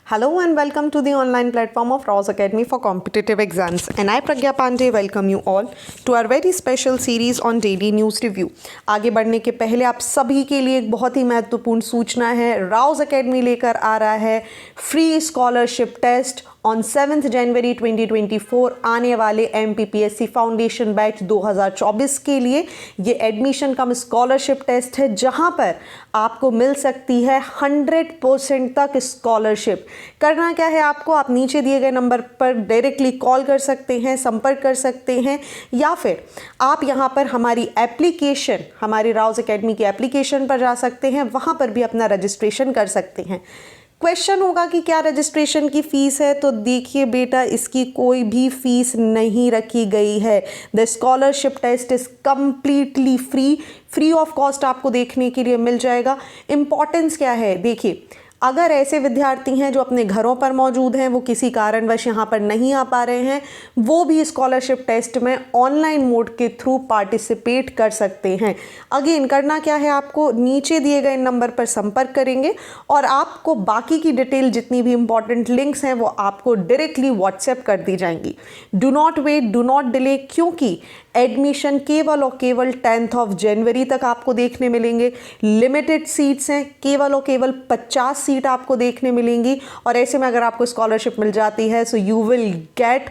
Hello and welcome to the online platform of Rouse Academy for Competitive Exams. And I, Pragya Pandey, welcome you all to our very special series on Daily News Review. आगे बढ़ने के पहले आप सभी के लिए एक बहुत ही महत्वपूर्ण सूचना है। राउज अकेडमी लेकर आ रहा है फ्री स्कॉलरशिप टेस्ट ऑन 7 जनवरी 2024 आने वाले MPPSC फाउंडेशन बैच 2024 के लिए। ये एडमिशन कम स्कॉलरशिप टेस्ट है जहां पर आपको मिल सकती है 100% तक स्कॉलरशिप। करना क्या है आपको, आप नीचे दिए गए नंबर पर डायरेक्टली कॉल कर सकते हैं, संपर्क कर सकते हैं, या फिर आप यहां पर हमारी एप्लीकेशन, हमारी राउज अकेडमी की एप्लीकेशन पर जा सकते हैं, वहां पर भी अपना रजिस्ट्रेशन कर सकते हैं। क्वेश्चन होगा कि क्या रजिस्ट्रेशन की फ़ीस है, तो देखिए बेटा, इसकी कोई भी फ़ीस नहीं रखी गई है। The scholarship test is completely free of cost आपको देखने के लिए मिल जाएगा। इम्पॉर्टेंस क्या है, देखिए, अगर ऐसे विद्यार्थी हैं जो अपने घरों पर मौजूद हैं, वो किसी कारणवश यहाँ पर नहीं आ पा रहे हैं, वो भी स्कॉलरशिप टेस्ट में ऑनलाइन मोड के थ्रू पार्टिसिपेट कर सकते हैं। अगेन करना क्या है, आपको नीचे दिए गए नंबर पर संपर्क करेंगे और आपको बाकी की डिटेल, जितनी भी इंपॉर्टेंट लिंक्स हैं, वो आपको डायरेक्टली व्हाट्सएप कर दी जाएंगी। Do not wait, do not delay, क्योंकि एडमिशन केवल और केवल 10 जनवरी तक आपको देखने मिलेंगे। लिमिटेड सीट्स हैं, केवल और केवल 50 सीट आपको देखने मिलेंगी। और ऐसे में अगर आपको स्कॉलरशिप मिल जाती है, so you will get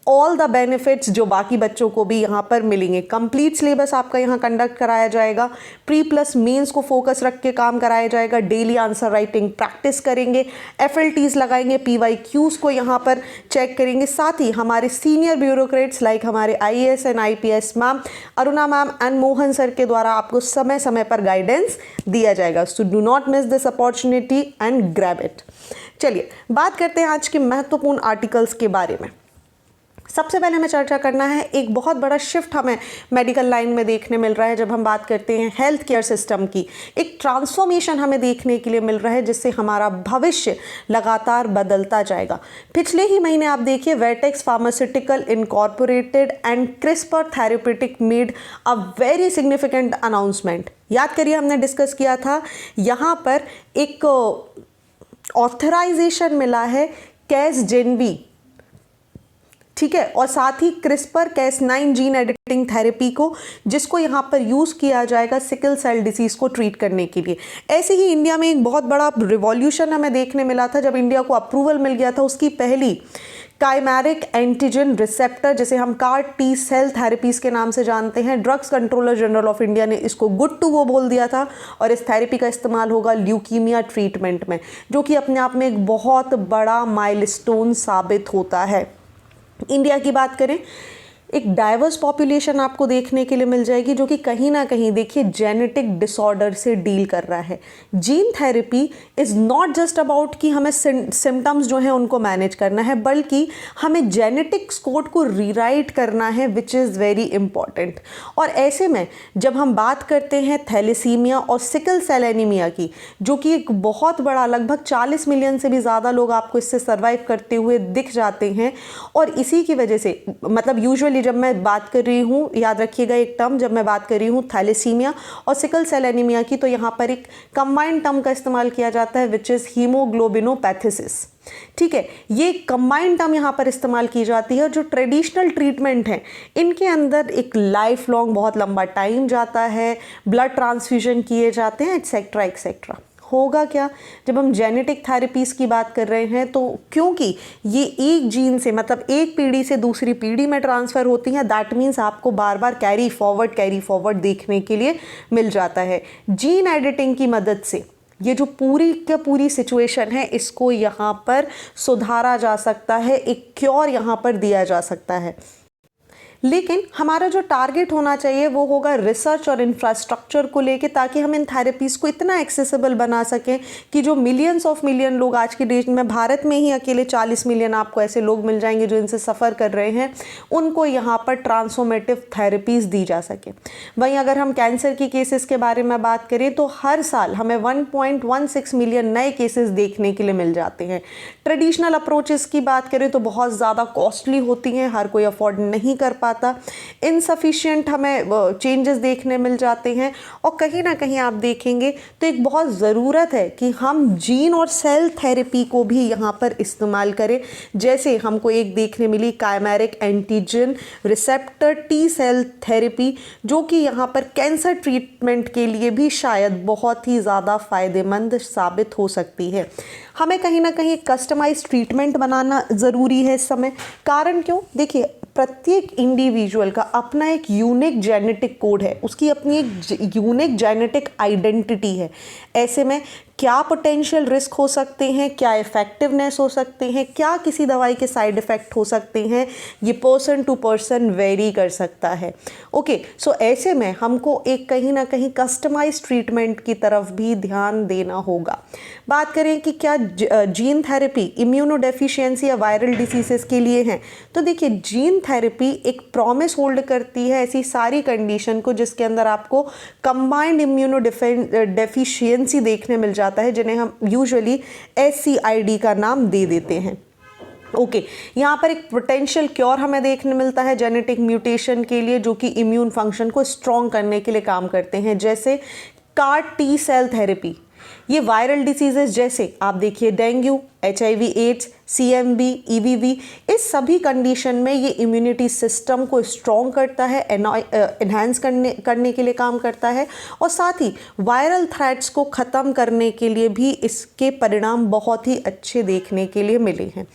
all the benefits जो बाकी बच्चों को भी यहाँ पर मिलेंगे। कंप्लीट सिलेबस आपका यहाँ कंडक्ट कराया जाएगा। प्री प्लस मेंस को फोकस रख के काम कराया जाएगा। डेली आंसर राइटिंग प्रैक्टिस करेंगे, FLTs लगाएंगे, PYQs को यहाँ पर चेक करेंगे। साथ ही हमारे सीनियर ब्यूरोक्रेट्स लाइक हमारे IAS and IPS ma'am, Aruna ma'am and Mohan sir के द्वारा आपको समय समय पर गाइडेंस दिया जाएगा। So do not miss this opportunity and grab it. चलिए बात करते हैं आज के महत्वपूर्ण आर्टिकल्स के बारे में। सबसे पहले हमें चर्चा करना है, एक बहुत बड़ा शिफ्ट हमें मेडिकल लाइन में देखने मिल रहा है। जब हम बात करते हैं हेल्थ केयर सिस्टम की, एक ट्रांसफॉर्मेशन हमें देखने के लिए मिल रहा है, जिससे हमारा भविष्य लगातार बदलता जाएगा। पिछले ही महीने आप देखिए, vertex pharmaceutical incorporated and CRISPR therapeutic made a very significant announcement. याद करिए, हमने डिस्कस किया था, यहाँ पर एक ऑथराइजेशन मिला है कैसजेनवी, ठीक है, और साथ ही CRISPR Cas9 gene editing therapy को, जिसको यहाँ पर यूज़ किया जाएगा सिकल सेल डिसीज़ को ट्रीट करने के लिए। ऐसे ही इंडिया में एक बहुत बड़ा रिवॉल्यूशन हमें देखने मिला था जब इंडिया को अप्रूवल मिल गया था उसकी पहली काइमेरिक एंटीजन रिसेप्टर, जिसे हम CAR-T सेल थेरेपीज़ के नाम से जानते हैं। Drugs controller general of India ने इसको गुड टू गो बोल दिया था और इस थेरेपी का इस्तेमाल होगा ल्यूकीमिया ट्रीटमेंट में, जो कि अपने आप में एक बहुत बड़ा माइलस्टोन साबित होता है। इंडिया की बात करें, एक डाइवर्स पॉपुलेशन आपको देखने के लिए मिल जाएगी, जो कि कहीं ना कहीं देखिए जेनेटिक डिसऑर्डर से डील कर रहा है। Gene therapy is not just about कि हमें सिम्टम्स जो हैं उनको मैनेज करना है, बल्कि हमें जेनेटिक्स कोड को रीराइट करना है, विच इज़ वेरी इंपॉर्टेंट। और ऐसे में जब हम बात करते हैं थैलेसीमिया और सिकल सेल एनीमिया की, जो कि एक बहुत बड़ा, लगभग 40 मिलियन से भी ज़्यादा लोग आपको इससे सर्वाइव करते हुए दिख जाते हैं। और इसी की वजह से, मतलब यूजुअली जब मैं बात कर रही हूँ, याद रखिएगा एक टर्म, जब मैं बात कर रही हूँ थैलेसीमिया और सिकल सेल एनीमिया की, तो यहाँ पर एक कंबाइंड टर्म का इस्तेमाल किया जाता है, विच इज़ हीमोग्लोबिनोपैथेसिस। ठीक है, ये कंबाइंड टर्म यहाँ पर इस्तेमाल की जाती है। और जो ट्रेडिशनल ट्रीटमेंट है, इनके अंदर एक लाइफ लॉन्ग बहुत लंबा टाइम जाता है, ब्लड ट्रांसफ्यूजन किए जाते हैं, एक्सेट्रा एक्सेट्रा। होगा क्या, जब हम जेनेटिक थेरेपीज़ की बात कर रहे हैं, तो क्योंकि ये एक जीन से, मतलब एक पीढ़ी से दूसरी पीढ़ी में ट्रांसफ़र होती हैं, दैट मीन्स आपको बार बार कैरी फॉरवर्ड देखने के लिए मिल जाता है। जीन एडिटिंग की मदद से ये जो पूरी का पूरी सिचुएशन है, इसको यहाँ पर सुधारा जा सकता है, एक क्योर यहाँ पर दिया जा सकता है। लेकिन हमारा जो टारगेट होना चाहिए वो होगा रिसर्च और इंफ्रास्ट्रक्चर को लेके, ताकि हम इन थेरेपीज़ को इतना एक्सेसिबल बना सकें कि जो मिलियंस ऑफ मिलियन लोग आज की डेट में, भारत में ही अकेले 40 मिलियन आपको ऐसे लोग मिल जाएंगे जो इनसे सफ़र कर रहे हैं, उनको यहाँ पर ट्रांसफॉर्मेटिव थेरेपीज़ दी जा सके। वहीं अगर हम कैंसर की केसेस के बारे में बात करें, तो हर साल हमें 1.16 मिलियन नए केसेस देखने के लिए मिल जाते हैं। ट्रेडिशनल अप्रोचेस की बात करें तो बहुत ज़्यादा कॉस्टली होती हैं, हर कोई अफोर्ड नहीं कर पाता पाता, इनसफिशिएंट हमें चेंजेस देखने मिल जाते हैं। और कहीं ना कहीं आप देखेंगे तो एक बहुत ज़रूरत है कि हम जीन और सेल थेरेपी को भी यहाँ पर इस्तेमाल करें। जैसे हमको एक देखने मिली chimeric antigen receptor T cell therapy, जो कि यहाँ पर कैंसर ट्रीटमेंट के लिए भी शायद बहुत ही ज़्यादा फ़ायदेमंद साबित हो सकती है। हमें कहीं ना कहीं कस्टमाइज ट्रीटमेंट बनाना ज़रूरी है इस समय। कारण क्यों? देखिए, प्रत्येक इंडिविजुअल का अपना एक यूनिक जेनेटिक कोड है, उसकी अपनी एक यूनिक जेनेटिक आइडेंटिटी है। ऐसे में क्या पोटेंशियल रिस्क हो सकते हैं, क्या इफ़ेक्टिवनेस हो सकते हैं, क्या किसी दवाई के साइड इफ़ेक्ट हो सकते हैं, ये पर्सन टू पर्सन वेरी कर सकता है। ओके, सो ऐसे में हमको एक कहीं ना कहीं कस्टमाइज ट्रीटमेंट की तरफ भी ध्यान देना होगा। बात करें कि क्या जीन थेरेपी इम्यूनोडेफिशिएंसी या वायरल डिसीजेस के लिए हैं, तो देखिए जीन थेरेपी एक प्रॉमिस होल्ड करती है ऐसी सारी कंडीशन को जिसके अंदर आपको कंबाइंड इम्यूनोडेफिशिएंसी देखने मिल जाता है, जिन्हें हम यूजुअली SCID का नाम दे देते हैं। ओके, यहाँ पर एक पोटेंशियल क्योर हमें देखने मिलता है जेनेटिक म्यूटेशन के लिए, जो कि इम्यून फंक्शन को स्ट्रॉन्ग करने के लिए काम करते हैं, जैसे CAR-T सेल थेरेपी। ये वायरल डिसीजेस जैसे आप देखिए dengue, HIV AIDS, CMV, EBV, इस सभी कंडीशन में ये इम्यूनिटी सिस्टम को स्ट्रॉन्ग करता है, एनहांस करने के लिए काम करता है, और साथ ही वायरल थ्रेट्स को ख़त्म करने के लिए भी इसके परिणाम बहुत ही अच्छे देखने के लिए मिले हैं।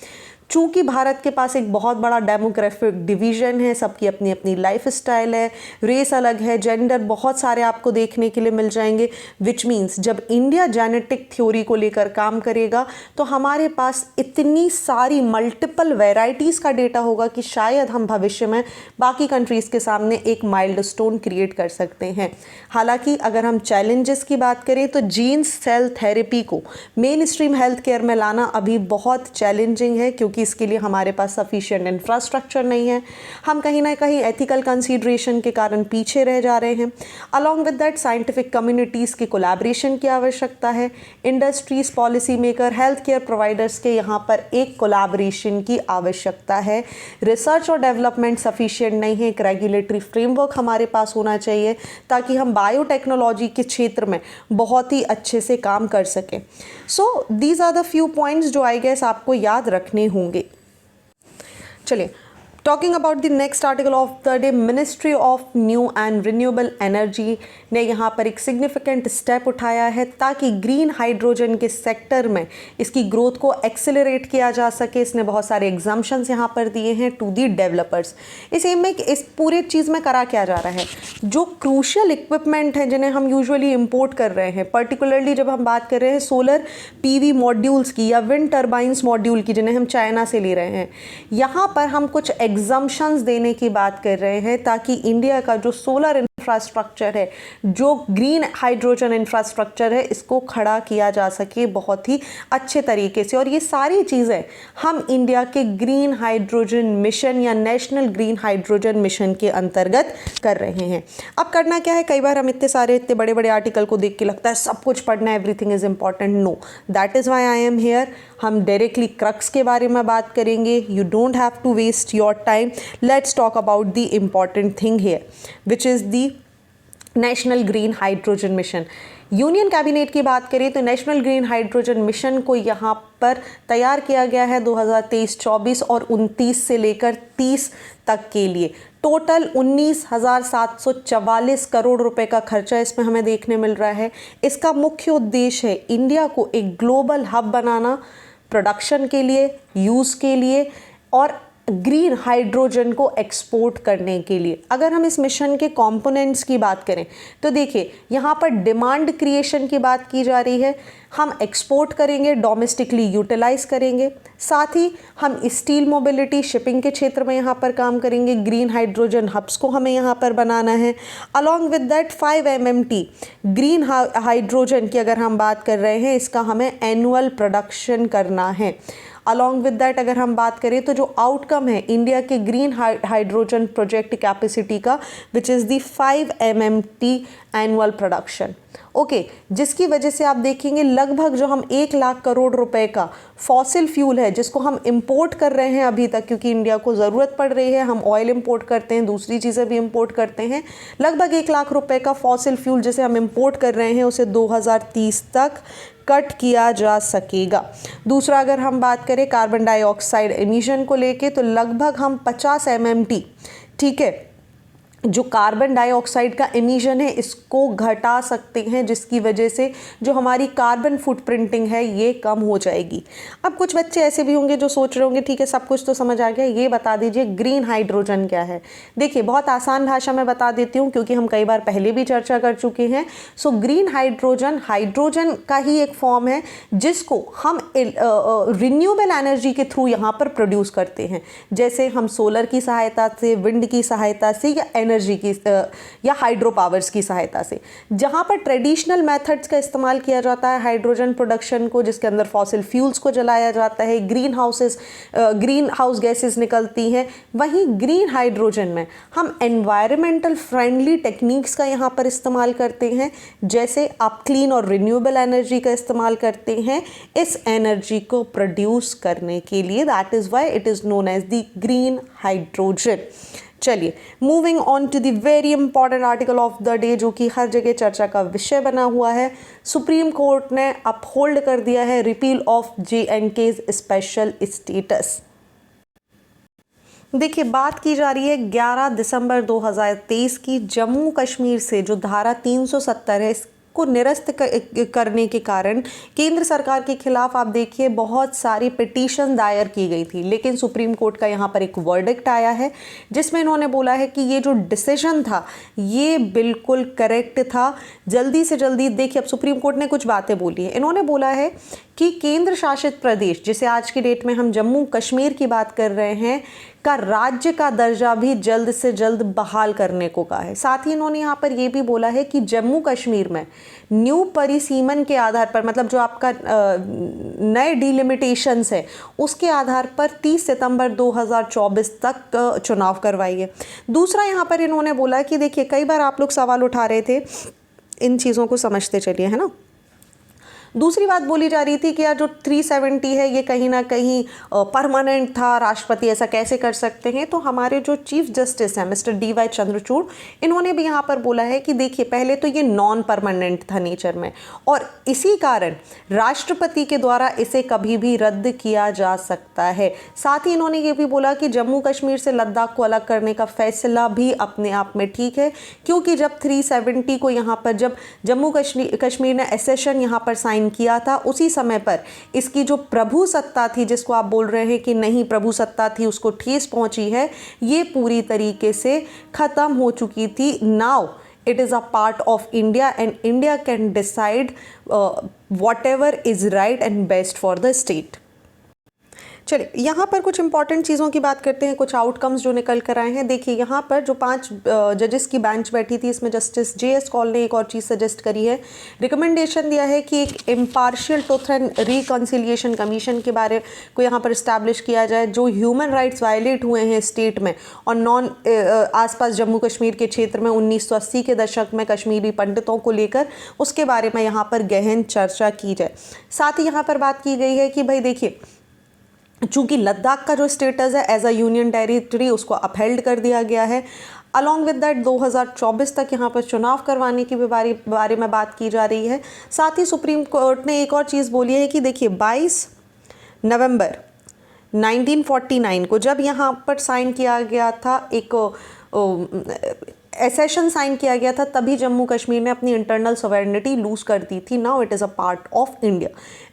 चूँकि भारत के पास एक बहुत बड़ा डेमोग्राफिक डिवीज़न है, सबकी अपनी अपनी लाइफ स्टाइल है, रेस अलग है, जेंडर बहुत सारे आपको देखने के लिए मिल जाएंगे, विच मीन्स जब इंडिया जेनेटिक थ्योरी को लेकर काम करेगा तो हमारे पास इतनी सारी मल्टीपल वेराइटीज़ का डेटा होगा कि शायद हम भविष्य में बाकी कंट्रीज़ के सामने एक माइलस्टोन क्रिएट कर सकते हैं। हालांकि अगर हम चैलेंजेस की बात करें तो जीन सेल थेरेपी को मेन स्ट्रीम हेल्थ केयर में लाना अभी बहुत चैलेंजिंग है, क्योंकि इसके लिए हमारे पास सफिशिएंट इंफ्रास्ट्रक्चर नहीं है। हम कहीं ना कहीं एथिकल कंसीडरेशन के कारण पीछे रह जा रहे हैं। Along with that scientific communities के कोलैबोरेशन की आवश्यकता है। Industries, policy maker, health care providers के यहाँ पर एक कोलैबोरेशन की आवश्यकता है। रिसर्च और डेवलपमेंट सफिशिएंट नहीं है। एक रेगुलेटरी फ्रेमवर्क हमारे पास होना चाहिए ताकि हम बायोटेक्नोलॉजी के क्षेत्र में बहुत ही अच्छे से काम कर सकें। So these are the few points जो आई गेस आपको याद रखने होंगे। चलिए, talking about the next article of the day, ministry of new and renewable energy ने यहाँ पर एक सिग्निफिकेंट स्टेप उठाया है ताकि ग्रीन हाइड्रोजन के सेक्टर में इसकी ग्रोथ को एक्सेलरेट किया जा सके। इसने बहुत सारे एग्जाम्पशंस यहाँ पर दिए हैं टू दी डेवलपर्स। इस एम में इस पूरे चीज़ में करा क्या जा रहा है, जो क्रूशियल इक्विपमेंट हैं जिन्हें हम यूजुअली इम्पोर्ट कर रहे हैं, पर्टिकुलरली जब हम बात कर रहे हैं सोलर PV मॉड्यूल्स की या विंड टर्बाइंस मॉड्यूल की, जिन्हें हम चाइना से ले रहे हैं, यहाँ पर हम कुछ एग्जम्पशंस देने की बात कर रहे हैं ताकि इंडिया का जो सोलर इंफ्रास्ट्रक्चर है, जो ग्रीन हाइड्रोजन इंफ्रास्ट्रक्चर है, इसको खड़ा किया जा सके बहुत ही अच्छे तरीके से। और ये सारी चीज़ें हम इंडिया के ग्रीन हाइड्रोजन मिशन या नेशनल ग्रीन हाइड्रोजन मिशन के अंतर्गत कर रहे हैं। अब करना क्या है, कई बार हम इतने बड़े बड़े आर्टिकल को देख के लगता है सब कुछ पढ़ना, everything is important. No, that is why I am here. हम डायरेक्टली क्रक्स के बारे में बात करेंगे। You don't have to waste your time. Let's talk about the important thing here, which is the national green hydrogen mission. Union cabinet की बात करें तो नेशनल ग्रीन हाइड्रोजन मिशन को यहाँ पर तैयार किया गया है 2023-24 और 29 से लेकर 30 तक के लिए। टोटल 19,744 करोड़ रुपए का खर्चा इसमें हमें देखने मिल रहा है। इसका मुख्य उद्देश्य है इंडिया को एक ग्लोबल हब बनाना, प्रोडक्शन के लिए, यूज़ के लिए और ग्रीन हाइड्रोजन को एक्सपोर्ट करने के लिए। अगर हम इस मिशन के कंपोनेंट्स की बात करें तो देखिए, यहाँ पर डिमांड क्रिएशन की बात की जा रही है। हम एक्सपोर्ट करेंगे, डोमेस्टिकली यूटिलाइज करेंगे, साथ ही हम स्टील मोबिलिटी, शिपिंग के क्षेत्र में यहाँ पर काम करेंगे। ग्रीन हाइड्रोजन हब्स को हमें यहाँ पर बनाना है। Along with that 5 MMT green hydrogen की अगर हम बात कर रहे हैं, इसका हमें एनुअल प्रोडक्शन करना है। अलॉन्ग विद दैट अगर हम बात करें तो जो आउटकम है इंडिया के ग्रीन हाइड्रोजन प्रोजेक्ट कैपेसिटी का, which is the 5 MMT annual production. Okay, जिसकी वजह से आप देखेंगे लगभग जो हम 1 लाख करोड़ रुपए का फॉसिल फ्यूल है जिसको हम इंपोर्ट कर रहे हैं अभी तक, क्योंकि इंडिया को ज़रूरत पड़ रही है, हम ऑयल इंपोर्ट करते हैं, दूसरी चीज़ें भी इंपोर्ट करते हैं, लगभग 1 लाख रुपए का फॉसिल फ्यूल जिसे हम इंपोर्ट कर रहे हैं उसे 2030 तक कट किया जा सकेगा। दूसरा, अगर हम बात करें कार्बन डाइऑक्साइड एमिशन को लेके, तो लगभग हम 50 MMT, ठीक है, जो कार्बन डाइऑक्साइड का एमिशन है इसको घटा सकते हैं, जिसकी वजह से जो हमारी कार्बन फुटप्रिंटिंग है ये कम हो जाएगी। अब कुछ बच्चे ऐसे भी होंगे जो सोच रहे होंगे ठीक है सब कुछ तो समझ आ गया, ये बता दीजिए ग्रीन हाइड्रोजन क्या है। देखिए बहुत आसान भाषा में बता देती हूँ क्योंकि हम कई बार पहले भी चर्चा कर चुके हैं। सो ग्रीन हाइड्रोजन हाइड्रोजन का ही एक फॉर्म है जिसको हम रिन्यूएबल एनर्जी के थ्रू यहाँ पर प्रोड्यूस करते हैं, जैसे हम सोलर की सहायता से, विंड की सहायता से या एनर्जी की या हाइड्रो पावर्स की सहायता से। जहां पर ट्रेडिशनल मेथड्स का इस्तेमाल किया जाता है हाइड्रोजन प्रोडक्शन को, जिसके अंदर फॉसिल फ्यूल्स को जलाया जाता है, ग्रीन हाउस गैसेस निकलती हैं, वहीं ग्रीन हाइड्रोजन में हम एनवायरमेंटल फ्रेंडली टेक्निक्स का यहाँ पर इस्तेमाल करते हैं, जैसे आप क्लीन और रिन्यूएबल एनर्जी का इस्तेमाल करते हैं इस एनर्जी को प्रोड्यूस करने के लिए। That is why it is known as the green hydrogen. चलिए moving on to the very important article of the day, जो कि हर जगह चर्चा का विषय बना हुआ है। सुप्रीम कोर्ट ने अपहोल्ड कर दिया है repeal of JNK's special status. देखिए बात की जा रही है 11 दिसंबर 2023 की। जम्मू कश्मीर से जो धारा 370 है को निरस्त करने के कारण केंद्र सरकार के खिलाफ आप देखिए बहुत सारी पिटीशन दायर की गई थी, लेकिन सुप्रीम कोर्ट का यहाँ पर एक वर्डिक्ट आया है जिसमें इन्होंने बोला है कि ये जो डिसीजन था ये बिल्कुल करेक्ट था। जल्दी से जल्दी देखिए, अब सुप्रीम कोर्ट ने कुछ बातें बोली है। इन्होंने बोला है कि केंद्र शासित प्रदेश, जिसे आज की डेट में हम जम्मू कश्मीर की बात कर रहे हैं, का राज्य का दर्जा भी जल्द से जल्द बहाल करने को कहा है। साथ ही इन्होंने यहाँ पर यह भी बोला है कि जम्मू कश्मीर में न्यू परिसीमन के आधार पर, मतलब जो आपका नए डिलिमिटेशंस है उसके आधार पर 30 सितंबर 2024 तक चुनाव करवाइए। दूसरा यहाँ पर इन्होंने बोला कि देखिए कई बार आप लोग सवाल उठा रहे थे, इन चीज़ों को समझते चलिए, है ना। दूसरी बात बोली जा रही थी कि यार जो 370 है ये कहीं ना कहीं परमानेंट था, राष्ट्रपति ऐसा कैसे कर सकते हैं। तो हमारे जो चीफ जस्टिस हैं मिस्टर DY चंद्रचूड़, इन्होंने भी यहाँ पर बोला है कि देखिए पहले तो ये नॉन परमानेंट था नेचर में, और इसी कारण राष्ट्रपति के द्वारा इसे कभी भी रद्द किया जा सकता है। साथ ही इन्होंने ये भी बोला कि जम्मू कश्मीर से लद्दाख को अलग करने का फैसला भी अपने आप में ठीक है, क्योंकि जब 370 को यहाँ पर जब जम्मू कश्मीर ने एसेशन यहाँ पर साइन किया था, उसी समय पर इसकी जो प्रभु सत्ता थी, जिसको आप बोल रहे हैं कि नहीं प्रभु सत्ता थी, उसको ठेस पहुंची है, ये पूरी तरीके से खत्म हो चुकी थी। Now it is a part of India and India can decide whatever is right and best for the state. चलिए यहाँ पर कुछ इंपॉर्टेंट चीज़ों की बात करते हैं, कुछ आउटकम्स जो निकल कर आए हैं। देखिए यहाँ पर जो 5 जजेस की बेंच बैठी थी, इसमें जस्टिस JS कौल ने एक और चीज़ सजेस्ट करी है, रिकमेंडेशन दिया है कि एक impartial truth and reconciliation commission के बारे को यहाँ पर इस्टेब्लिश किया जाए, जो ह्यूमन राइट्स वायलेट हुए हैं स्टेट में और आसपास जम्मू कश्मीर के क्षेत्र में 1980 के दशक में कश्मीरी पंडितों को लेकर, उसके बारे में यहाँ पर गहन चर्चा की जाए। साथ ही यहाँ पर बात की गई है कि भाई देखिए चूँकि लद्दाख का जो स्टेटस है एज अ यूनियन टेरिटरी उसको अपहेल्ड कर दिया गया है। अलॉन्ग विद दैट 2024 तक यहाँ पर चुनाव करवाने की बारे में बात की जा रही है। साथ ही सुप्रीम कोर्ट ने एक और चीज़ बोली है कि देखिए 22 नवंबर 1949 को जब यहाँ पर साइन किया गया था, एक एसेशन साइन किया गया था, तभी जम्मू कश्मीर ने अपनी इंटरनल सॉवरेनिटी लूज कर दी थी। Now it is a part of India.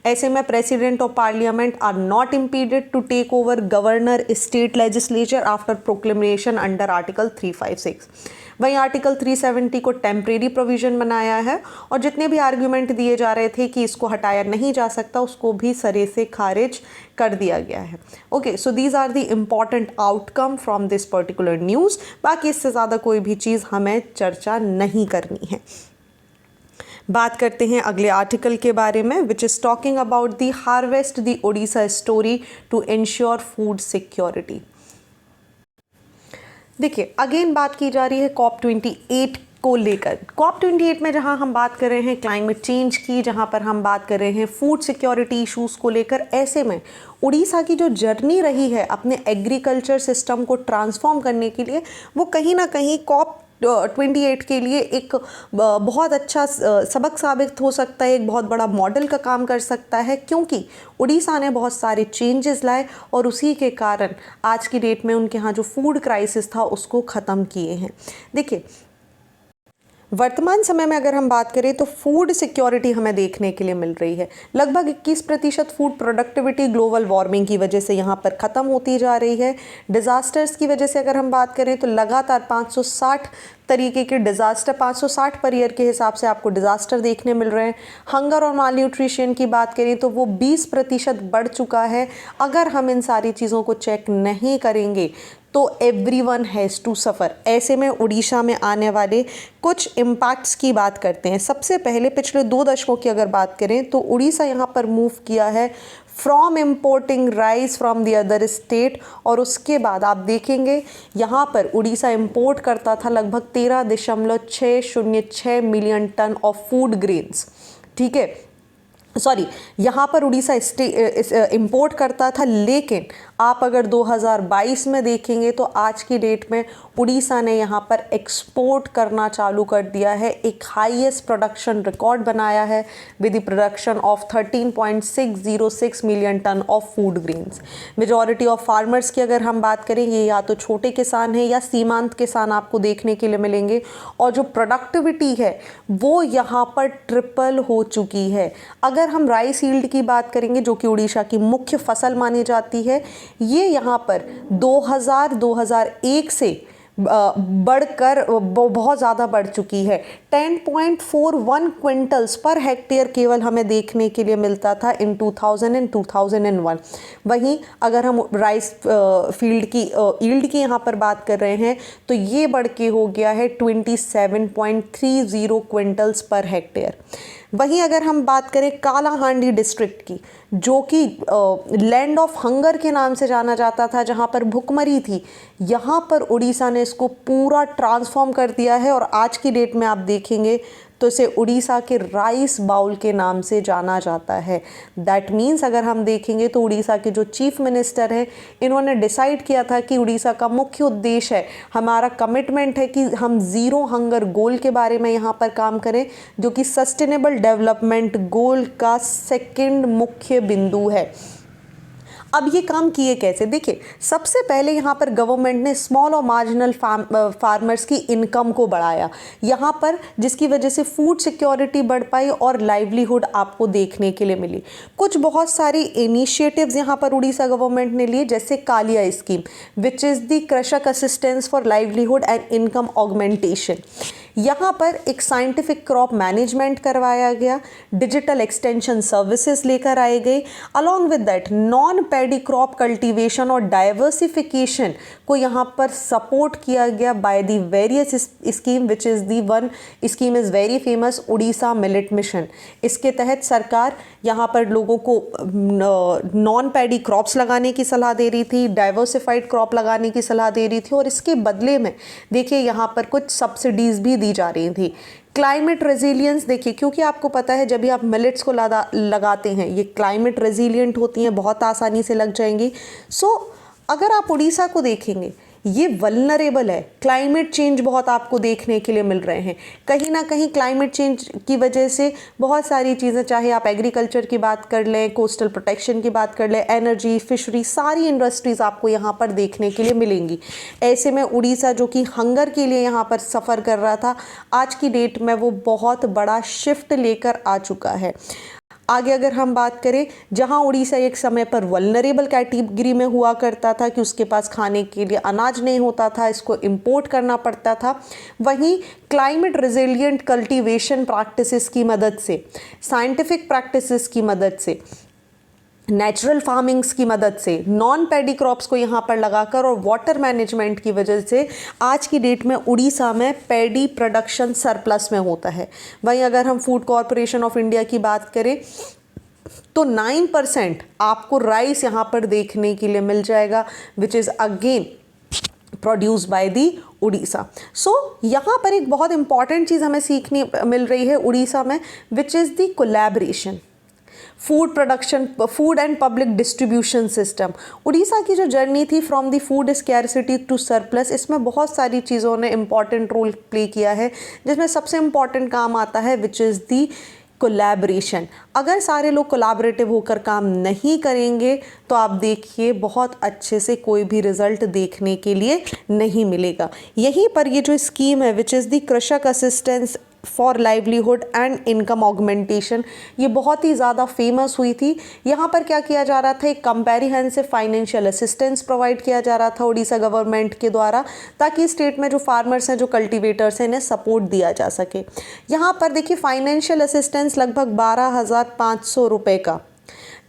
ऐसे में president of parliament are not impeded to take over governor state legislature after proclamation under article 356। वहीं आर्टिकल 370 को टेम्परेरी प्रोविजन बनाया है, और जितने भी आर्ग्यूमेंट दिए जा रहे थे कि इसको हटाया नहीं जा सकता, उसको भी सरे से खारिज कर दिया गया है। Okay, so these are the important outcome from this particular news. बाकी इससे ज़्यादा कोई भी चीज़ हमें चर्चा नहीं करनी है। बात करते हैं अगले आर्टिकल के बारे में, which is talking about the harvest the Odisha story to ensure food security. देखिए अगेन बात की जा रही है COP28 को लेकर COP28 में जहां हम बात कर रहे हैं क्लाइमेट चेंज की, जहां पर हम बात कर रहे हैं फूड सिक्योरिटी इश्यूज़ को लेकर, ऐसे में उड़ीसा की जो जर्नी रही है अपने एग्रीकल्चर सिस्टम को ट्रांसफॉर्म करने के लिए, वो कहीं ना कहीं COP28 के लिए एक बहुत अच्छा सबक साबित हो सकता है, एक बहुत बड़ा मॉडल का काम कर सकता है, क्योंकि उड़ीसा ने बहुत सारे चेंजेस लाए और उसी के कारण आज की डेट में उनके यहाँ जो फूड क्राइसिस था उसको ख़त्म किए हैं। देखिए, वर्तमान समय में अगर हम बात करें तो फूड सिक्योरिटी हमें देखने के लिए मिल रही है। लगभग 21% फूड प्रोडक्टिविटी ग्लोबल वार्मिंग की वजह से यहाँ पर ख़त्म होती जा रही है। डिज़ास्टर्स की वजह से अगर हम बात करें तो लगातार 560 तरीके के डिज़ास्टर, 560 पर ईयर के हिसाब से आपको डिज़ास्टर देखने मिल रहे हैं। हंगर और माल न्यूट्रिशन की बात करें तो वो 20% बढ़ चुका है। अगर हम इन सारी चीज़ों को चेक नहीं करेंगे तो एवरीवन हैज़ टू सफ़र। ऐसे में उड़ीसा में आने वाले कुछ इम्पैक्ट्स की बात करते हैं। सबसे पहले पिछले 2 दशकों की अगर बात करें तो उड़ीसा यहाँ पर मूव किया है from importing rice from the other state, और उसके बाद आप देखेंगे यहाँ पर उड़ीसा इम्पोर्ट करता था लगभग 13.606 million tonne of food grains. ठीक है, सॉरी, यहाँ पर उड़ीसा इंपोर्ट करता था, लेकिन आप अगर 2022 में देखेंगे तो आज की डेट में उड़ीसा ने यहाँ पर एक्सपोर्ट करना चालू कर दिया है। एक हाईएस्ट प्रोडक्शन रिकॉर्ड बनाया है with the production of 13.606 million tonne of food grains. Majority of farmers की अगर हम बात करें, ये या तो छोटे किसान हैं या सीमांत किसान आपको देखने के लिए मिलेंगे, और जो प्रोडक्टिविटी है वो यहाँ पर ट्रिपल हो चुकी है। अगर हम राइस यील्ड की बात करेंगे जो कि उड़ीसा की मुख्य फसल मानी जाती है, ये यहाँ पर 2001 से बढ़कर बहुत ज़्यादा बढ़ चुकी है। 10.41 क्विंटल्स पर हेक्टेयर केवल हमें देखने के लिए मिलता था इन 2000 एंड 2001। वहीं अगर हम राइस फील्ड की यील्ड की यहाँ पर बात कर रहे हैं तो ये बढ़ के हो गया है 27.30 क्विंटल्स पर हेक्टेयर। वहीं अगर हम बात करें कालाहांडी डिस्ट्रिक्ट की, जो कि लैंड ऑफ हंगर के नाम से जाना जाता था, जहां पर भुखमरी थी, यहाँ पर उड़ीसा ने इसको पूरा ट्रांसफॉर्म कर दिया है, और आज की डेट में आप देखेंगे तो इसे उड़ीसा के राइस बाउल के नाम से जाना जाता है। दैट मीन्स अगर हम देखेंगे तो उड़ीसा के जो चीफ मिनिस्टर हैं, इन्होंने डिसाइड किया था कि उड़ीसा का मुख्य उद्देश्य है, हमारा कमिटमेंट है कि हम ज़ीरो हंगर गोल के बारे में यहाँ पर काम करें, जो कि सस्टेनेबल डेवलपमेंट गोल का सेकंड मुख्य बिंदु है। अब ये काम किए कैसे? देखिए, सबसे पहले यहाँ पर गवर्नमेंट ने स्मॉल और मार्जिनल फार्मर्स की इनकम को बढ़ाया यहाँ पर, जिसकी वजह से फूड सिक्योरिटी बढ़ पाई और लाइवलीहुड आपको देखने के लिए मिली। कुछ बहुत सारी इनिशिएटिव्स यहाँ पर उड़ीसा गवर्नमेंट ने लिए, जैसे Kalia scheme which is the Krushak assistance for livelihood and income augmentation. यहाँ पर एक साइंटिफिक क्रॉप मैनेजमेंट करवाया गया, डिजिटल एक्सटेंशन सर्विसेज लेकर आए गए, along with that non paddy crop cultivation और डाइवर्सिफिकेशन को यहाँ पर सपोर्ट किया गया by the various scheme, which is the one scheme is very famous, Orissa millet mission. इसके तहत सरकार यहाँ पर लोगों को नॉन पैडी क्रॉप्स लगाने की सलाह दे रही थी, डाइवर्सिफाइड क्रॉप लगाने की सलाह दे रही थी, और इसके बदले में देखिए यहाँ पर कुछ सब्सिडीज़ भी दी जा रही थी। क्लाइमेट रेजिलियंस, देखिए, क्योंकि आपको पता है जब भी आप मिलेट्स को लगाते हैं ये क्लाइमेट रेजिलियंट होती हैं, बहुत आसानी से लग जाएंगी। सो अगर आप उड़ीसा को देखेंगे, ये वल्नरेबल है, क्लाइमेट चेंज बहुत आपको देखने के लिए मिल रहे हैं। कहीं ना कहीं क्लाइमेट चेंज की वजह से बहुत सारी चीज़ें, चाहे आप एग्रीकल्चर की बात कर लें, कोस्टल प्रोटेक्शन की बात कर लें, एनर्जी, फिशरी, सारी इंडस्ट्रीज़ आपको यहाँ पर देखने के लिए मिलेंगी। ऐसे में उड़ीसा जो कि हंगर के लिए यहाँ पर सफ़र कर रहा था, आज की डेट में वो बहुत बड़ा शिफ्ट लेकर आ चुका है। आगे अगर हम बात करें, जहां उड़ीसा एक समय पर वल्नरेबल कैटेगरी में हुआ करता था कि उसके पास खाने के लिए अनाज नहीं होता था, इसको इंपोर्ट करना पड़ता था, वहीं क्लाइमेट रेजिलिएंट कल्टीवेशन प्रैक्टिसेस की मदद से, साइंटिफिक प्रैक्टिसेस की मदद से, नेचुरल फार्मिंग्स की मदद से, नॉन पैडी क्रॉप्स को यहाँ पर लगाकर और वाटर मैनेजमेंट की वजह से आज की डेट में उड़ीसा में पैडी प्रोडक्शन सरप्लस में होता है। वहीं अगर हम फूड कॉरपोरेशन ऑफ इंडिया की बात करें तो 9% आपको राइस यहाँ पर देखने के लिए मिल जाएगा, which is again produce by the Orissa. So यहाँ पर एक बहुत इंपॉर्टेंट चीज़ हमें सीखने मिल रही है उड़ीसा में, which is the collaboration, food production, food and public distribution system. Orissa की जो जर्नी थी from the food scarcity to surplus, इसमें बहुत सारी चीज़ों ने इम्पॉर्टेंट रोल प्ले किया है, जिसमें सबसे इम्पॉर्टेंट काम आता है विच इज़ दी कोलैबोरेशन। अगर सारे लोग कोलैबोरेटिव होकर काम नहीं करेंगे तो आप देखिए बहुत अच्छे से कोई भी रिजल्ट देखने के लिए नहीं मिलेगा। यहीं पर ये जो स्कीम है विच इज़ दी कृषक assistance for livelihood and income augmentation, ये बहुत ही ज़्यादा फेमस हुई थी। यहाँ पर क्या किया जा रहा था, एक कंपेरिहेंसिव फाइनेंशियल असिस्टेंस प्रोवाइड किया जा रहा था उड़ीसा गवर्नमेंट के द्वारा, ताकि स्टेट में जो फार्मर्स हैं, जो कल्टीवेटर्स हैं, इन्हें सपोर्ट दिया जा सके। यहाँ पर देखिए फाइनेंशियल असिस्टेंस लगभग 12,500 रुपये का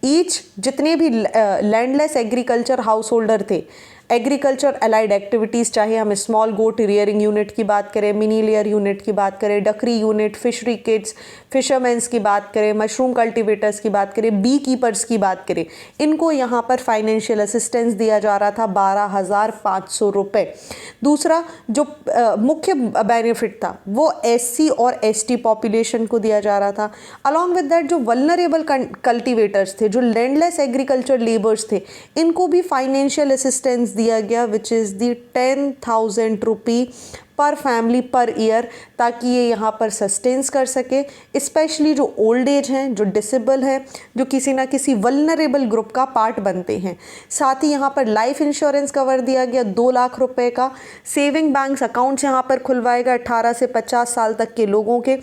ईच, जितने भी लैंडलेस एग्रीकल्चर हाउस होल्डर थे, एग्रीकल्चर अलाइड एक्टिविटीज़, चाहे हम स्मॉल गोट रियरिंग यूनिट की बात करें, मिनी लेयर यूनिट की बात करें, डकरी यूनिट, फिशरी किड्स, फिशरमैन्स की बात करें, मशरूम कल्टीवेटर्स की बात करें, बी कीपर्स की बात करें, इनको यहाँ पर फाइनेंशियल असिस्टेंस दिया जा रहा था 12,500 रुपये। दूसरा जो मुख्य बेनिफिट था वो SC और ST पॉपुलेशन को दिया जा रहा था। अलॉन्ग विद दैट जो वल्नरेबल कल्टीवेटर्स थे, जो लैंडलेस एग्रीकल्चर लेबर्स थे, इनको भी फाइनेंशियल असिस्टेंस दिया गया विच इज़ दी 10,000 रुपी पर फैमिली पर ईयर, ताकि ये यहाँ पर सस्टेन्स कर सके, स्पेशली जो ओल्ड एज हैं, जो डिसेबल हैं, जो किसी ना किसी वल्नरेबल ग्रुप का पार्ट बनते हैं। साथ ही यहाँ पर लाइफ इंश्योरेंस कवर दिया गया 2 लाख रुपए का। सेविंग बैंक्स अकाउंट्स यहाँ पर खुलवाएगा 18 से 50 साल तक के लोगों के,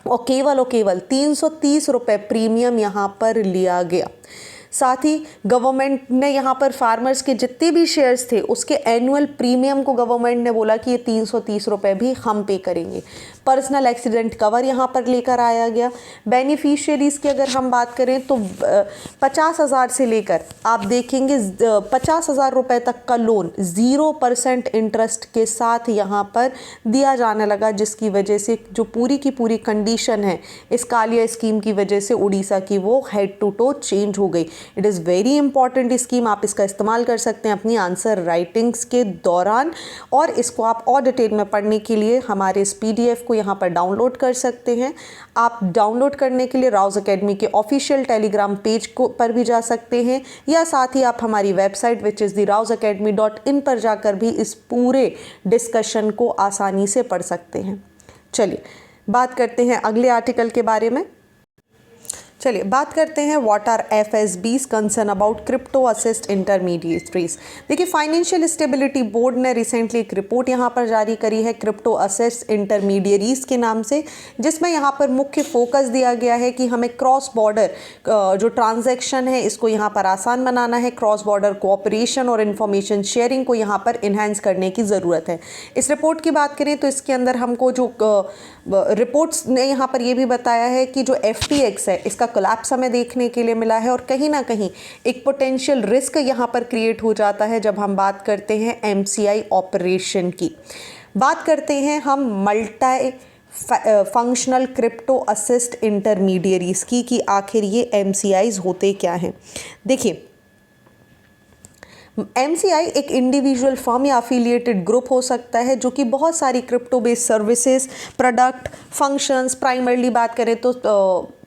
और केवल 330 रुपये प्रीमियम यहाँ पर लिया गया। साथ ही गवर्नमेंट ने यहाँ पर फार्मर्स के जितने भी शेयर्स थे उसके एनुअल प्रीमियम को गवर्नमेंट ने बोला कि ये 330 रुपये भी हम पे करेंगे। पर्सनल एक्सीडेंट कवर यहाँ पर लेकर आया गया। बेनिफिशियरीज़ की अगर हम बात करें तो 50,000 से लेकर आप देखेंगे 50,000 रुपये तक का लोन 0% इंटरेस्ट के साथ यहाँ पर दिया जाने लगा, जिसकी वजह से जो पूरी की पूरी कंडीशन है इस कालिया स्कीम की वजह से उड़ीसा की वो हेड टू टो चेंज हो गई। It is very important scheme, आप इसका इस्तेमाल कर सकते हैं अपनी आंसर राइटिंग्स के दौरान, और इसको आप और डिटेल में पढ़ने के लिए हमारे इस PDF को यहाँ पर डाउनलोड कर सकते हैं। आप डाउनलोड करने के लिए राउज़ एकेडमी के ऑफिशियल टेलीग्राम पेज को पर भी जा सकते हैं, या साथ ही आप हमारी website which is the rawsacademy.in पर जाकर भी इस पूरे डिस्कशन को आसानी से पढ़ सकते हैं। चलिए बात करते हैं अगले आर्टिकल के बारे में। चलिए बात करते हैं what are FSB's concern about crypto assist intermediaries. देखिए फाइनेंशियल स्टेबिलिटी बोर्ड ने रिसेंटली एक रिपोर्ट यहाँ पर जारी करी है क्रिप्टो असिस्ट इंटरमीडिएटरीज के नाम से, जिसमें यहाँ पर मुख्य फोकस दिया गया है कि हमें क्रॉस बॉर्डर जो ट्रांजैक्शन है इसको यहाँ पर आसान बनाना है, क्रॉस बॉर्डर कोऑपरेशन और इन्फॉर्मेशन शेयरिंग को यहाँ पर इन्हेंस करने की ज़रूरत है। इस रिपोर्ट की बात करें तो इसके अंदर हमको जो रिपोर्ट्स ने यहाँ पर ये भी बताया है कि जो FTX है इसका कोलैप्स हमें देखने के लिए मिला है, और कहीं ना कहीं एक पोटेंशियल रिस्क यहाँ पर क्रिएट हो जाता है जब हम बात करते हैं MCI ऑपरेशन की। बात करते हैं हम मल्टी फंक्शनल क्रिप्टो असिस्ट इंटरमीडिएरीज की कि आखिर ये MCIs होते क्या हैं। देखिए MCI एक इंडिविजुअल फर्म या अफिलिएटेड ग्रुप हो सकता है जो कि बहुत सारी crypto based services, product, functions, primarily बात करें तो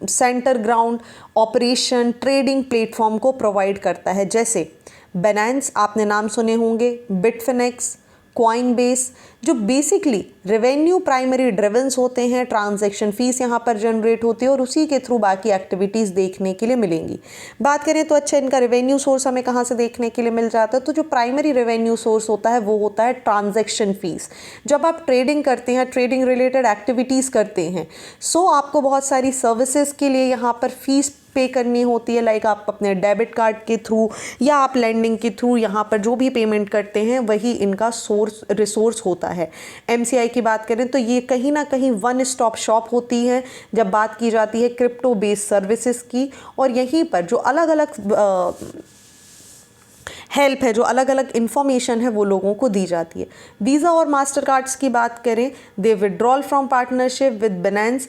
centre ground operation, trading platform को प्रोवाइड करता है, जैसे Binance आपने नाम सुने होंगे, Bitfinex, कॉइनबेस, जो बेसिकली रेवेन्यू प्राइमरी ड्रिवन्स होते हैं। ट्रांजैक्शन फीस यहाँ पर जनरेट होती है और उसी के थ्रू बाकी एक्टिविटीज़ देखने के लिए मिलेंगी। बात करें तो अच्छा इनका रेवेन्यू सोर्स हमें कहाँ से देखने के लिए मिल जाता है, तो जो प्राइमरी रेवेन्यू सोर्स होता है वो होता है ट्रांजैक्शन फीस। जब आप ट्रेडिंग करते हैं, ट्रेडिंग रिलेटेड एक्टिविटीज़ करते हैं, सो आपको बहुत सारी सर्विसेज के लिए यहाँ पर फीस पे करनी होती है, लाइक आप अपने डेबिट कार्ड के थ्रू या आप लैंडिंग के थ्रू यहाँ पर जो भी पेमेंट करते हैं वही इनका रिसोर्स होता है। MCI की बात करें तो ये कहीं ना कहीं वन स्टॉप शॉप होती है जब बात की जाती है क्रिप्टो बेस्ड सर्विसेज की, और यहीं पर जो अलग अलग हेल्प है, जो अलग अलग इन्फॉर्मेशन है वो लोगों को दी जाती है। वीज़ा और मास्टर कार्ड्स की बात करें, the withdrawal from partnership with Binance,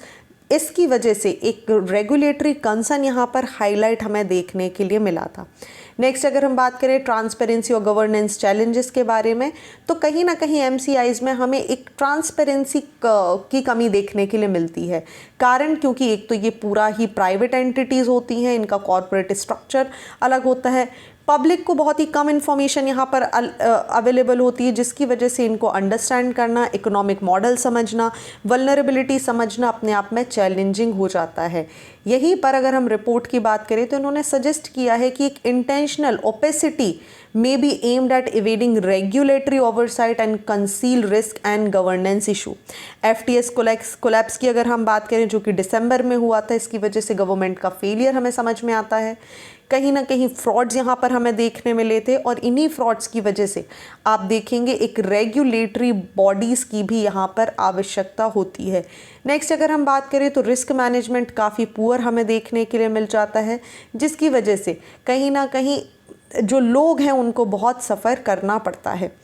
इसकी वजह से एक रेगुलेटरी कंसर्न यहाँ पर हाईलाइट हमें देखने के लिए मिला था। नेक्स्ट अगर हम बात करें ट्रांसपेरेंसी और गवर्नेंस चैलेंजेस के बारे में, तो कहीं ना कहीं एमसीआईज में हमें एक ट्रांसपेरेंसी की कमी देखने के लिए मिलती है। कारण क्योंकि एक तो ये पूरा ही प्राइवेट एंटिटीज़ होती हैं, इनका कॉर्पोरेट स्ट्रक्चर अलग होता है, पब्लिक को बहुत ही कम इन्फॉर्मेशन यहाँ पर अवेलेबल होती है, जिसकी वजह से इनको अंडरस्टैंड करना, इकोनॉमिक मॉडल समझना, वल्नरेबिलिटी समझना अपने आप में चैलेंजिंग हो जाता है। यहीं पर अगर हम रिपोर्ट की बात करें तो इन्होंने सजेस्ट किया है कि एक intentional opacity may be aimed at evading regulatory oversight and conceal risk and governance issue। FTS collapse की अगर हम बात करें, जो कि दिसंबर में हुआ था, इसकी वजह से गवर्नमेंट का फेलियर हमें समझ में आता है। कहीं ना कहीं फ्रॉड्स यहाँ पर हमें देखने मिले थे और इन्हीं फ्रॉड्स की वजह से आप देखेंगे एक रेगुलेटरी बॉडीज़ की भी यहाँ पर आवश्यकता होती है। नेक्स्ट अगर हम बात करें तो रिस्क मैनेजमेंट काफ़ी पुअर हमें देखने के लिए मिल जाता है, जिसकी वजह से कहीं ना कहीं जो लोग हैं उनको बहुत सफ़र करना पड़ता है।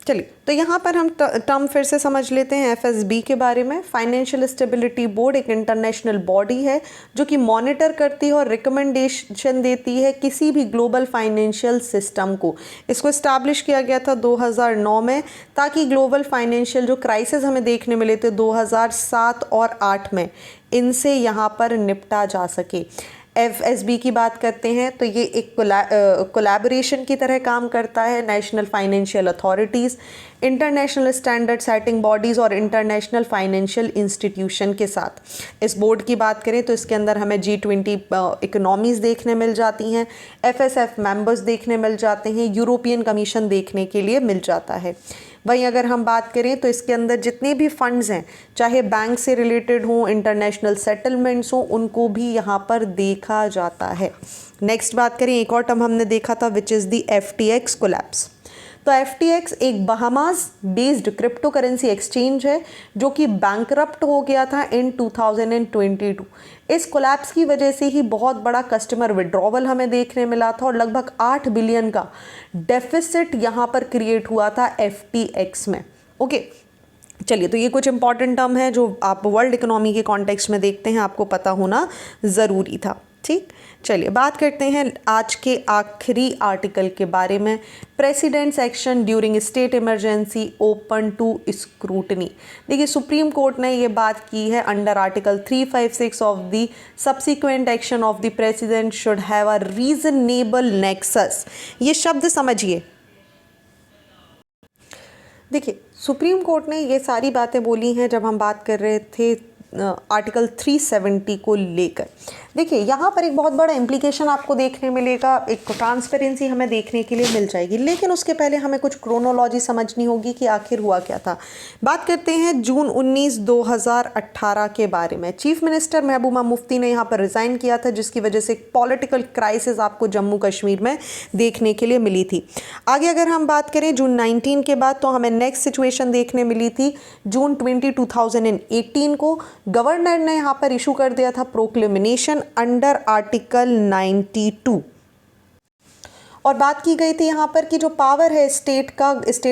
चलिए, तो यहाँ पर हम टर्म फिर से समझ लेते हैं एफएसबी के बारे में। फाइनेंशियल स्टेबिलिटी बोर्ड एक इंटरनेशनल बॉडी है जो कि मॉनिटर करती है और रिकमेंडेशन देती है किसी भी ग्लोबल फाइनेंशियल सिस्टम को। इसको इस्टेब्लिश किया गया था 2009 में, ताकि ग्लोबल फाइनेंशियल जो क्राइसिस हमें देखने मिले थे 2007 और 8 में, इनसे यहाँ पर निपटा जा सके। एफएसबी की बात करते हैं तो ये एक कोलैबोरेशन की तरह काम करता है national financial authorities, international standard setting bodies और इंटरनेशनल फाइनेंशियल इंस्टीट्यूशन के साथ। इस बोर्ड की बात करें तो इसके अंदर हमें G20 इकोनॉमीज़ देखने मिल जाती हैं, FSF मेंबर्स देखने मिल जाते हैं, यूरोपियन कमीशन देखने के लिए मिल जाता है। वहीं अगर हम बात करें तो इसके अंदर जितने भी फंड्स हैं, चाहे बैंक से रिलेटेड हों, इंटरनेशनल सेटलमेंट्स हों, उनको भी यहाँ पर देखा जाता है। नेक्स्ट बात करें, एक और टर्म हमने देखा था which is the FTX collapse. तो FTX एक Bahamas based crypto currency exchange है जो कि बैंकरप्ट हो गया था इन 2022। इस कोलैप्स की वजह से ही बहुत बड़ा कस्टमर विड्रॉवल हमें देखने मिला था और लगभग 8 बिलियन का डेफिसिट यहाँ पर क्रिएट हुआ था FTX में। ओके, चलिए, तो ये कुछ इंपॉर्टेंट टर्म है जो आप वर्ल्ड इकोनॉमी के कॉन्टेक्स्ट में देखते हैं, आपको पता होना ज़रूरी था। ठीक, चलिए बात करते हैं आज के आखिरी आर्टिकल के बारे में। President's action during state emergency open to scrutiny. देखिए, सुप्रीम कोर्ट ने ये बात की है under article 356 of the subsequent action of the president should have a reasonable nexus. ये शब्द समझिए। देखिए, सुप्रीम कोर्ट ने ये सारी बातें बोली हैं जब हम बात कर रहे थे आर्टिकल 370 को लेकर। देखिए, यहाँ पर एक बहुत बड़ा इम्प्लीकेशन आपको देखने मिलेगा, एक ट्रांसपेरेंसी हमें देखने के लिए मिल जाएगी, लेकिन उसके पहले हमें कुछ क्रोनोलॉजी समझनी होगी कि आखिर हुआ क्या था। बात करते हैं जून 19, 2018 के बारे में। चीफ मिनिस्टर महबूबा मुफ्ती ने यहाँ पर रिज़ाइन किया था, जिसकी वजह से एक पॉलिटिकल क्राइसिस आपको जम्मू कश्मीर में देखने के लिए मिली थी। आगे अगर हम बात करें जून 19 के बाद, तो हमें नेक्स्ट सिचुएशन देखने मिली थी जून 20, 2018 को। गवर्नर ने यहाँ पर इशू कर दिया था प्रोक्लेमिनेशन अंडर आर्टिकल 92 और बात की गई थी यहाँ पर कि जो पावर है स्टेट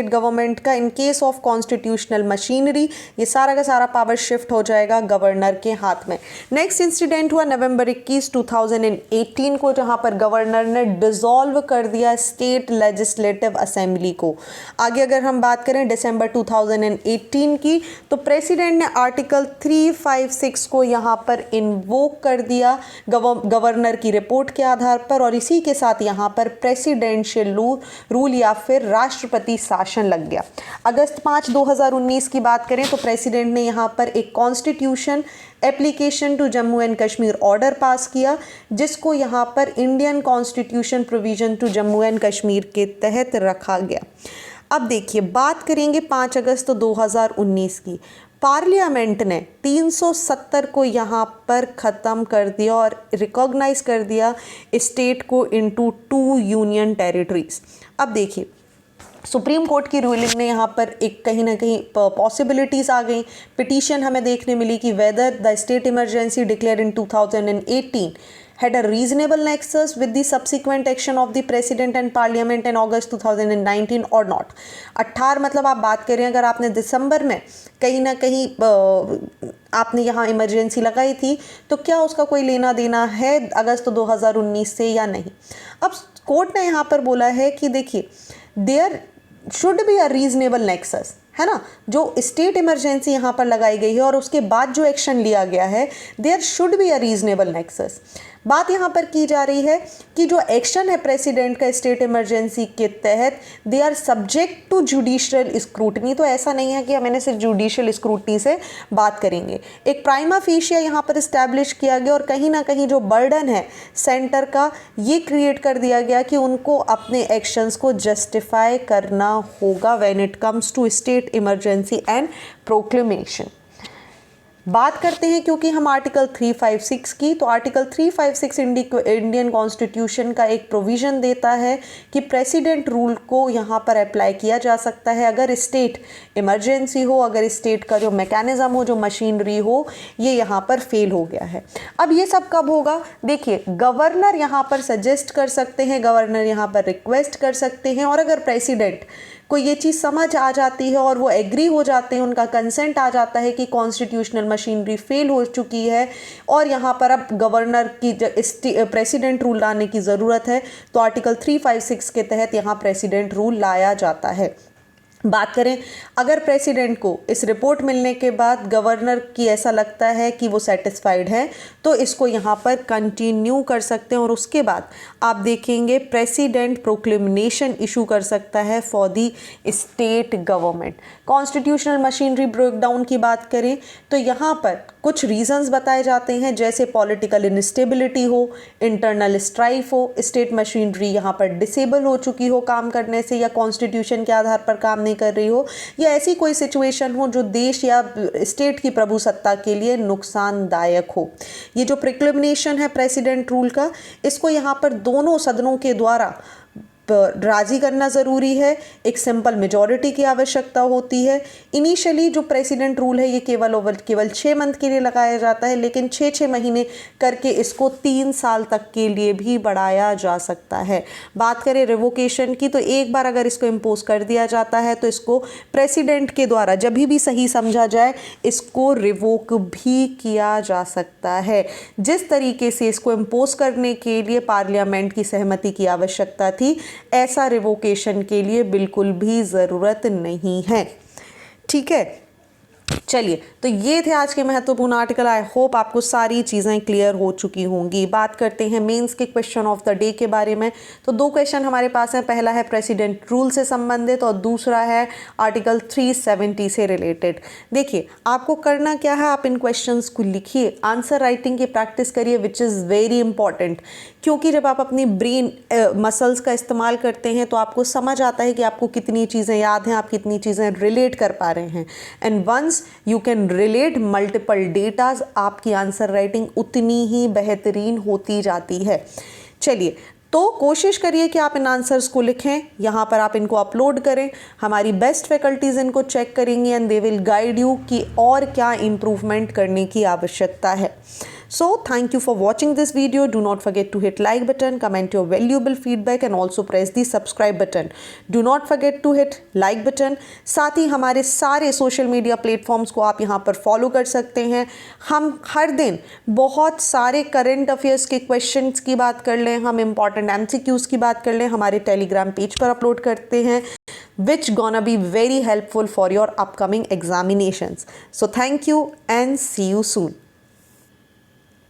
गवर्नमेंट का in case of constitutional machinery, ये सारा का सारा पावर शिफ्ट हो जाएगा गवर्नर के हाथ में। नेक्स्ट इंसिडेंट हुआ नवंबर 21, 2018 को, जहाँ पर गवर्नर ने डिसॉल्व कर दिया स्टेट लेजिस्लेटिव असेंबली को। आगे अगर हम बात करें दिसंबर 2018 की, तो प्रेसिडेंट ने आर्टिकल 356 को यहाँ पर इन्वोक कर दिया गवर्नर की रिपोर्ट के आधार पर, और इसी के साथ यहाँ पर प्रेसिडेंशियल रूल या फिर राष्ट्रपति शासन लग गया। अगस्त 5, 2019 की बात करें तो प्रेसिडेंट ने यहाँ पर एक constitution application to Jammu and Kashmir order pass किया, जिसको यहाँ पर Indian constitution provision to Jammu and Kashmir के तहत रखा गया। अब देखिए, बात करेंगे 5 अगस्त 2019 की। पार्लियामेंट ने 370 को यहाँ पर ख़त्म कर दिया और रिकॉग्नाइज कर दिया स्टेट को इनटू 2 यूनियन टेरिटरीज। अब देखिए, सुप्रीम कोर्ट की रूलिंग ने यहाँ पर एक कहीं ना कहीं पॉसिबिलिटीज़ आ गई। पिटीशन हमें देखने मिली कि whether the state emergency declare in 2018 had a reasonable nexus with the subsequent action of the president and parliament in August 2019 or not? 18 मतलब आप बात करें अगर आपने दिसंबर में कहीं ना कहीं आपने यहाँ इमरजेंसी लगाई थी तो क्या उसका कोई लेना देना है अगस्त 2019 से या नहीं? अब कोर्ट ने यहाँ पर बोला है कि देखिए there should be a reasonable nexus, है ना, जो स्टेट इमरजेंसी यहाँ पर लगाई गई है और उसके बाद जो एक्शन लिया गया है there should be a reasonable nexus. बात यहाँ पर की जा रही है कि जो एक्शन है प्रेसिडेंट का स्टेट इमरजेंसी के तहत they are subject to judicial scrutiny. तो ऐसा नहीं है कि हम सिर्फ जुडिशियल स्क्रूटनी से बात करेंगे। एक प्राइमा फेशिया यहाँ पर इस्टेब्लिश किया गया और कहीं ना कहीं जो बर्डन है सेंटर का ये क्रिएट कर दिया गया कि उनको अपने एक्शंस को जस्टिफाई करना होगा when it comes to state emergency and proclamation. बात करते हैं क्योंकि हम आर्टिकल 356 की, तो आर्टिकल 356 इंडियन कॉन्स्टिट्यूशन का एक प्रोविज़न देता है कि प्रेसिडेंट रूल को यहाँ पर अप्लाई किया जा सकता है अगर स्टेट इमरजेंसी हो, अगर स्टेट का जो मैकेनिज़्म हो, जो मशीनरी हो, ये यहाँ पर फेल हो गया है। अब ये सब कब होगा? देखिए गवर्नर यहाँ पर सजेस्ट कर सकते हैं, गवर्नर यहाँ पर रिक्वेस्ट कर सकते हैं और अगर प्रेसिडेंट को ये चीज़ समझ आ जाती है और वो एग्री हो जाते हैं, उनका कंसेंट आ जाता है कि कॉन्स्टिट्यूशनल मशीनरी फेल हो चुकी है और यहाँ पर अब गवर्नर की प्रेसिडेंट रूल लाने की ज़रूरत है, तो आर्टिकल 356 के तहत यहाँ प्रेसिडेंट रूल लाया जाता है। बात करें अगर प्रेसिडेंट को इस रिपोर्ट मिलने के बाद गवर्नर की ऐसा लगता है कि वो सेटिस्फाइड है तो इसको यहाँ पर कंटिन्यू कर सकते हैं और उसके बाद आप देखेंगे प्रेसिडेंट प्रोक्लेमेशन इशू कर सकता है for the state government. Constitutional machinery breakdown की बात करें तो यहाँ पर कुछ रीजंस बताए जाते हैं, जैसे पॉलिटिकल इनस्टेबिलिटी हो, इंटरनल स्ट्राइफ हो, स्टेट मशीनरी यहाँ पर डिसेबल हो चुकी हो काम करने से या कॉन्स्टिट्यूशन के आधार पर काम नहीं कर रही हो, या ऐसी कोई सिचुएशन हो जो देश या स्टेट की प्रभुसत्ता के लिए नुकसानदायक हो। ये जो प्रोक्लेमेशन है प्रेसिडेंट रूल का, इसको यहाँ पर दोनों सदनों के द्वारा राजी करना ज़रूरी है, एक सिंपल मेजॉरिटी की आवश्यकता होती है। इनिशियली जो प्रेसिडेंट रूल है ये केवल 6 मंथ के लिए लगाया जाता है, लेकिन 6 महीने करके इसको 3 साल तक के लिए भी बढ़ाया जा सकता है। बात करें रिवोकेशन की तो एक बार अगर इसको इम्पोज कर दिया जाता है तो इसको प्रेसिडेंट के द्वारा जब भी सही समझा जाए इसको रिवोक भी किया जा सकता है। जिस तरीके से इसको इम्पोज करने के लिए पार्लियामेंट की सहमति की आवश्यकता थी, ऐसा रिवोकेशन के लिए बिल्कुल भी ज़रूरत नहीं है। ठीक है, चलिए तो ये थे आज के महत्वपूर्ण आर्टिकल। आई होप आपको सारी चीज़ें क्लियर हो चुकी होंगी। बात करते हैं मेंस के क्वेश्चन ऑफ द डे के बारे में। तो 2 क्वेश्चन हमारे पास हैं, पहला है प्रेसिडेंट रूल से संबंधित और दूसरा है आर्टिकल 370 से रिलेटेड। देखिए आपको करना क्या है, आप इन क्वेश्चंस को लिखिए, आंसर राइटिंग की प्रैक्टिस करिए विच इज़ वेरी इंपॉर्टेंट, क्योंकि जब आप अपनी ब्रेन मसल्स का इस्तेमाल करते हैं तो आपको समझ आता है कि आपको कितनी चीज़ें याद हैं, आप कितनी चीज़ें रिलेट कर पा रहे हैं। And once you can relate multiple datas, आपकी आंसर राइटिंग उतनी ही बेहतरीन होती जाती है। चलिए तो कोशिश करिए कि आप इन आंसर्स को लिखें, यहाँ पर आप इनको अपलोड करें, हमारी बेस्ट फैकल्टीज़ इनको चेक करेंगी and they will guide you कि और क्या इम्प्रूवमेंट करने की आवश्यकता है। So thank you for watching this video. Do not forget to hit like button, comment your valuable feedback and also press the subscribe button. Do not forget to hit like button. साथ ही हमारे सारे social media platforms को आप यहाँ पर follow कर सकते हैं। हम हर दिन बहुत सारे करंट अफेयर्स के क्वेश्चंस की बात कर लें, हम इम्पॉर्टेंट MCQs की बात कर लें, हमारे टेलीग्राम पेज पर अपलोड करते हैं, which gonna be very helpful for your upcoming examinations. So thank you and see you soon.